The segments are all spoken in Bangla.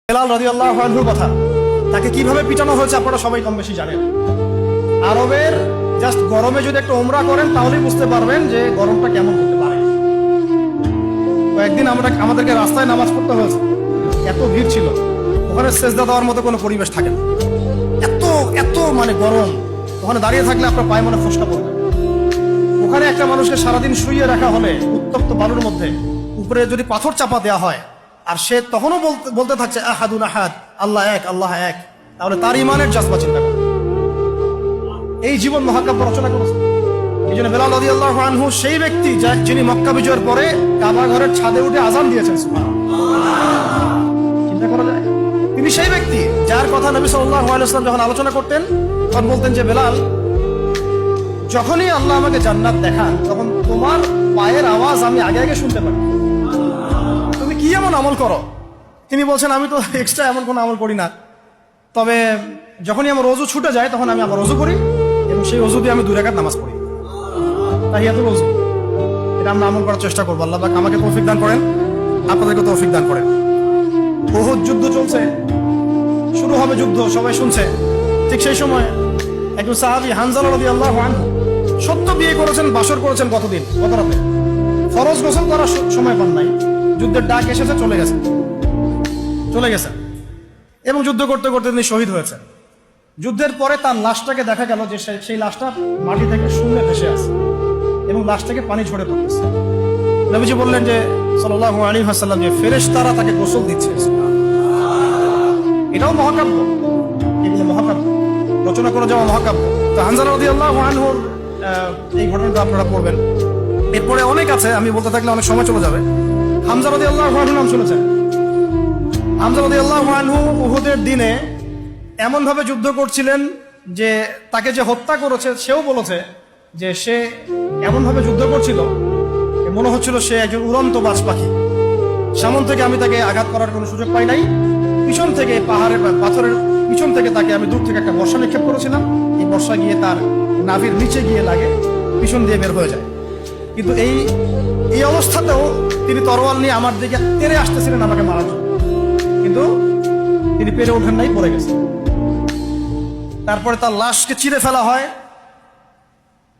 বেলাল রাদিয়াল্লাহু আনহুর কথা, তাকে কিভাবে পিটানো হয়েছে আপনারা সবাই কম বেশি জানেন। আরবের জাস্ট গরমে যদি একটা উমরা করেন তাহলেই বুঝতে পারবেন যে গরমটা কেমন হতে পারে। তো একদিন আমাদেরকে রাস্তায় নামাজ পড়তে হয়েছে, এত ভিড় ছিল, ওখানে সেজদা দেওয়ার মতো কোনো পরিবেশ থাকে না, এত এত মানে গরম। ওখানে দাঁড়িয়ে থাকলে আপনার পায়ে মনে ফসকা পড়বে। ওখানে একটা মানুষকে সারাদিন শুইয়ে রাখা হলে উত্তপ্ত বালুর মধ্যে, উপরে যদি পাথর চাপা দেওয়া হয়, আর সে তখনও বলতে থাকছে আহাদুন আহাদ, আল্লাহ এক, আল্লাহ এক, তাহলে তার ইমানের জাজবা চিন্তা করে। এই জীবন মহাকাব্য রচনা করেছে। এই জন্য বেলাল রাদিয়াল্লাহু আনহু সেই ব্যক্তি যিনি মক্কা বিজয়ের পরে কাবা ঘরের ছাদে উঠে আযান দিয়েছেন। চিন্তা করা যায়, তিনি সেই ব্যক্তি যার কথা নবী সাল্লাল্লাহু আলাইহি ওয়াসাল্লাম যখন আলোচনা করতেন তখন বলতেন যে বেলাল, যখনই আল্লাহ আমাকে জান্নাত দেখান তখন তোমার পায়ের আওয়াজ আমি আগে আগে শুনতে পারি। তুমি কি এমন আমল করো? তিনি বলছেন, আমি তো এক্সট্রা এমন কোনো আমল করি না, তবে যখনই আমার ওযু ছুটে যায় তখন আমি আবার ওযু করি এবং সেই ওযু দিয়ে আমি 2 রাকাত নামাজ পড়ি, তাহিয়াতুল ওযু। এটা আমরা আমল করার চেষ্টা করবো। আল্লাহ পাক আমাকে তৌফিক দান করেন, আপনাদেরকে তৌফিক দান করেন। উহুদ যুদ্ধ চলছে, শুরু হবে যুদ্ধ, সবাই শুনছে। ঠিক সেই সময় একজন সাহাবী হানজালা রাদিয়াল্লাহু আনহু সত্য বিয়ে করেছেন, বাসর করেছেন গত রাতে, ফরজ গোসল করার সময় পান নাই, যুদ্ধের ডাক এসেছে, চলে গেছে এবং যুদ্ধ করতে করতে তিনি শহীদ হয়েছেন। যুদ্ধের পরে তার লাশটাকে দেখা গেল যে সেই লাশটা মাটি থেকে শূন্যে ভেসে আছে এবং লাশ থেকে পানি ঝরে পড়তেছে। নবীজি বললেন যে সাল্লাল্লাহু আলাইহি ওয়াসাল্লাম, যে ফেরেশতারা তাকে গোসল দিচ্ছে। এটাও মহাকাব্য, এগুলো মহাকাব্য, রচনা করে যাওয়া মহাকাব্য। তো হানজালা রাদিয়াল্লাহু আনহুর এই ঘটনাটা আপনারা পড়বেন। এরপরে অনেক আছে, আমি বলতে থাকলে অনেক সময় চলে যাবে। হামজা রাদিয়াল্লাহু আনহু নাম শুনেছেন? হামজা রাদিয়াল্লাহু আনহু উহুদের দিনে এমন ভাবে যুদ্ধ করছিলেন যে তাকে যে হত্যা করেছে সেও বলেছে যে সে এমন ভাবে যুদ্ধ করছিল মনে হচ্ছিল সে একজন উড়ন্ত বাজ পাখি। সামন থেকে আমি তাকে আঘাত করার কোনো সুযোগ পাই নাই, পিছন থেকে পাথরের পিছন থেকে তাকে আমি দূর থেকে একটা বর্ষা নিক্ষেপ করেছিলাম, এই বর্ষা গিয়ে তার নাভির নিচে গিয়ে লাগে, পিছন দিয়ে বের হয়ে যায়। কিন্তু এই অবস্থাতেও তিনি তরোয়াল নিয়ে আমার দিকে তেড়ে আসতেছিলেন আমাকে মারার জন্য, কিন্তু তিনি পেরে ওঠেন নাই, পড়ে গেছেন। তারপরে তার লাশকে চিরে ফেলা হয়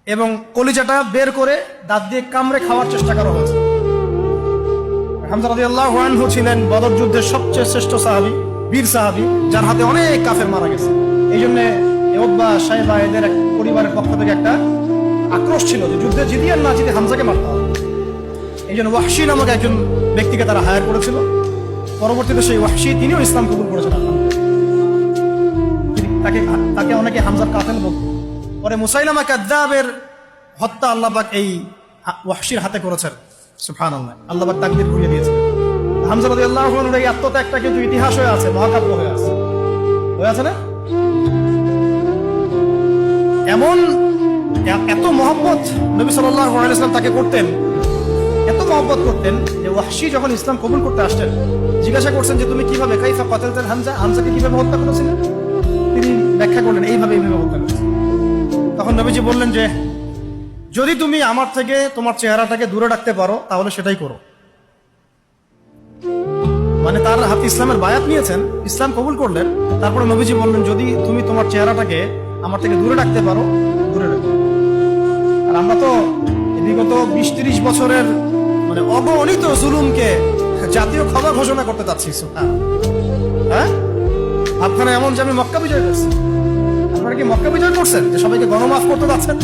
এবং কলিজাটা বের করে দাঁত দিয়ে কামড়ে খাওয়ার চেষ্টা করা হয়েছে। হামজা রাদিয়াল্লাহু আনহু ছিলেন বদর যুদ্ধের সবচেয়ে শ্রেষ্ঠ সাহাবী, বীর সাহাবী, যার হাতে অনেক কাফের মারা গেছে। এই জন্য উতবা, শাইবা এদের পরিবারের পক্ষ থেকে একটা আক্রোশ ছিল যে যুদ্ধে জিতে আর না জিতে হামজাকে মারতে হবে। এই জন্য ওয়াহশী নামক একজন ব্যক্তিকে তারা হায়ার করেছিল। পরবর্তীতে সেই ওয়াহশী তিনিও ইসলাম কবুল করেছেন। তাকে অনেকে হামজার কাতেল বলত। পরে মুসাইলামা কাযযাবের হত্যা আল্লাহ পাক এই ওয়াহশীর হাতে করেছেন। সুবহানাল্লাহ, আল্লাহ পাক তাকদীর ঘুরিয়ে দিয়েছেন। হামজা রাদিয়াল্লাহু আনহুর এই আত্মত্যাগটা কিন্তু ইতিহাস হয়ে আছে, মহাকাব্য হয়ে আছে না? এমন এত মহব্বত নবী সাল্লাল্লাহু আলাইহি ওয়াসাল্লাম তাকে করতেন, এত মহব্বত করতেন যে ওয়াহশী যখন ইসলাম কবুল করতে আসতেন জিজ্ঞাসা করছেন যে তুমি কিভাবে, কাইফা কাতালতাল হামজা, হামজাকে কিভাবে হত্যা করেছিলেন? তিনি ব্যাখ্যা করলেন এইভাবে হত্যা করেছেন। তখন নবীজি বললেন যে যদি তুমি আমার থেকে তোমার চেহারাটাকে দূরে রাখতে পারো তাহলে সেটাই করো। মানে তার হাতে ইসলামের বায়াত নিয়েছেন, ইসলাম কবুল করলেন, তারপরে নবীজি বললেন যদি তুমি তোমার চেহারাটাকে আমার থেকে দূরে রাখতে পারো, দূরে রাখো। আর আমরা তো বিগত 20-30 বছরের মানে অগণিত জুলুমকে জাতীয় খবর ঘোষণা করতে চাচ্ছি। হ্যাঁ, আপনারা এমন যে আমি মক্কা বিজয় করছি, আপনারা কি মক্কা বিজয় করছেন যে সবাইকে গণমাফ করতে যাচ্ছেন?